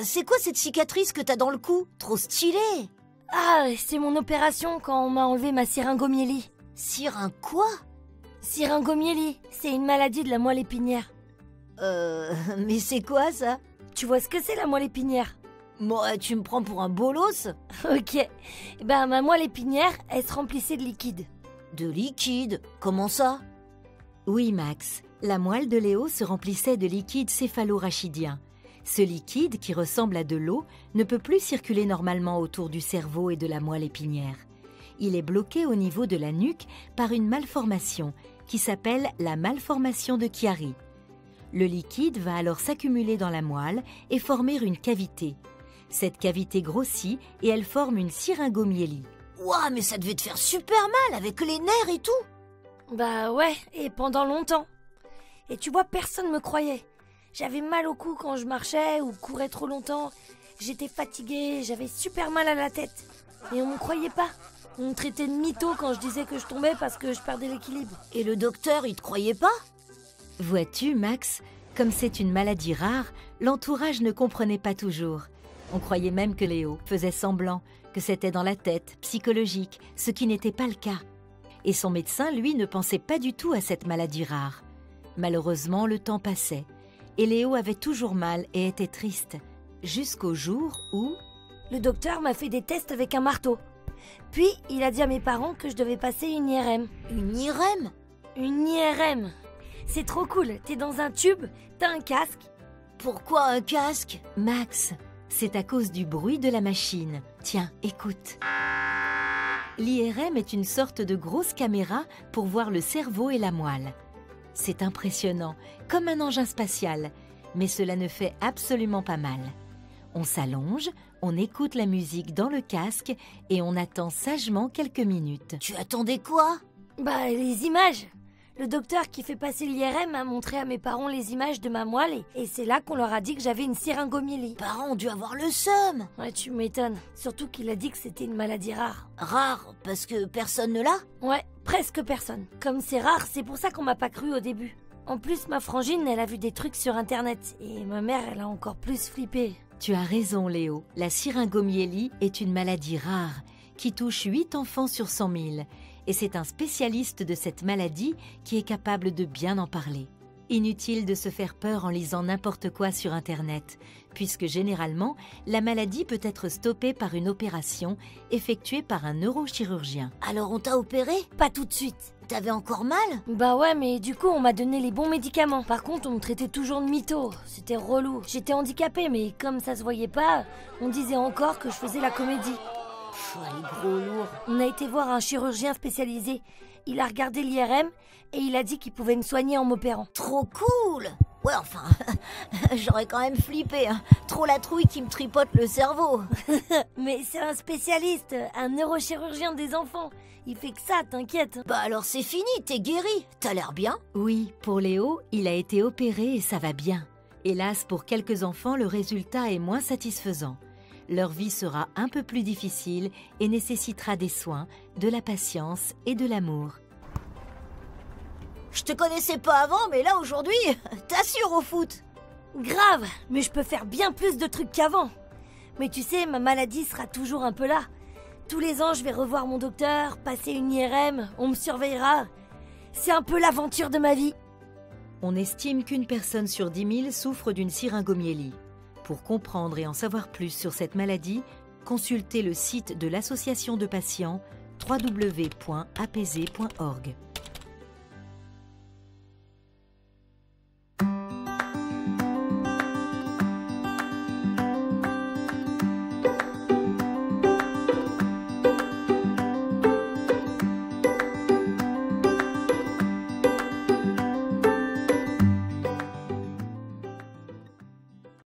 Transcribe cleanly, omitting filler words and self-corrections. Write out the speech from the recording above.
c'est quoi cette cicatrice que t'as dans le cou? Trop stylé. Ah, c'est mon opération quand on m'a enlevé ma syringomyélie. Quoi? Syringomyélie, c'est une maladie de la moelle épinière. Mais c'est quoi ça? Tu vois ce que c'est la moelle épinière? Moi, tu me prends pour un bolos? Ok. Ben, ma moelle épinière, elle se remplissait de liquide. De liquide? Comment ça? Oui, Max, la moelle de Léo se remplissait de liquide céphalorachidien. Ce liquide, qui ressemble à de l'eau, ne peut plus circuler normalement autour du cerveau et de la moelle épinière. Il est bloqué au niveau de la nuque par une malformation qui s'appelle la malformation de Chiari. Le liquide va alors s'accumuler dans la moelle et former une cavité. Cette cavité grossit et elle forme une syringomyélie. Ouah, mais ça devait te faire super mal avec les nerfs et tout. Bah ouais, et pendant longtemps. Et tu vois, personne me croyait. J'avais mal au cou quand je marchais ou courais trop longtemps. J'étais fatiguée, j'avais super mal à la tête. Et on me croyait pas. On me traitait de mytho quand je disais que je tombais parce que je perdais l'équilibre. Et le docteur, il te croyait pas? Vois-tu, Max, comme c'est une maladie rare, l'entourage ne comprenait pas toujours. On croyait même que Léo faisait semblant, que c'était dans la tête, psychologique, ce qui n'était pas le cas. Et son médecin, lui, ne pensait pas du tout à cette maladie rare. Malheureusement, le temps passait, et Léo avait toujours mal et était triste, jusqu'au jour où... Le docteur m'a fait des tests avec un marteau. Puis, il a dit à mes parents que je devais passer une IRM. Une IRM? Une IRM. C'est trop cool, t'es dans un tube, t'as un casque. Pourquoi un casque? Max, c'est à cause du bruit de la machine. Tiens, écoute. L'IRM est une sorte de grosse caméra pour voir le cerveau et la moelle. C'est impressionnant, comme un engin spatial, mais cela ne fait absolument pas mal. On s'allonge, on écoute la musique dans le casque et on attend sagement quelques minutes. Tu attendais quoi? Bah, les images. Le docteur qui fait passer l'IRM a montré à mes parents les images de ma moelle et c'est là qu'on leur a dit que j'avais une syringomyélie. Les parents ont dû avoir le seum. Ouais, tu m'étonnes. Surtout qu'il a dit que c'était une maladie rare. Rare, parce que personne ne l'a? Ouais, presque personne. Comme c'est rare, c'est pour ça qu'on m'a pas cru au début. En plus, ma frangine, elle a vu des trucs sur internet et ma mère, elle a encore plus flippé. Tu as raison, Léo. La syringomyélie est une maladie rare qui touche 8 enfants sur 100 000. Et c'est un spécialiste de cette maladie qui est capable de bien en parler. Inutile de se faire peur en lisant n'importe quoi sur Internet, puisque généralement, la maladie peut être stoppée par une opération effectuée par un neurochirurgien. Alors on t'a opéré? Pas tout de suite. T'avais encore mal? Bah ouais, mais du coup, on m'a donné les bons médicaments. Par contre, on me traitait toujours de mytho. C'était relou. J'étais handicapée, mais comme ça se voyait pas, on disait encore que je faisais la comédie. Les gros lourds. On a été voir un chirurgien spécialisé. Il a regardé l'IRM et il a dit qu'il pouvait me soigner en m'opérant. Trop cool! Ouais, enfin, j'aurais quand même flippé, hein. Trop la trouille qui me tripote le cerveau. Mais c'est un spécialiste, un neurochirurgien des enfants. Il fait que ça, t'inquiète. Bah alors c'est fini, t'es guéri. T'as l'air bien? Oui, pour Léo, il a été opéré et ça va bien. Hélas, pour quelques enfants, le résultat est moins satisfaisant. Leur vie sera un peu plus difficile et nécessitera des soins, de la patience et de l'amour. Je te connaissais pas avant, mais là aujourd'hui, t'assures au foot. Grave, mais je peux faire bien plus de trucs qu'avant. Mais tu sais, ma maladie sera toujours un peu là. Tous les ans, je vais revoir mon docteur, passer une IRM, on me surveillera. C'est un peu l'aventure de ma vie. On estime qu'une personne sur 10 000 souffre d'une syringomyélie. Pour comprendre et en savoir plus sur cette maladie, consultez le site de l'association de patients www.apaiser.org.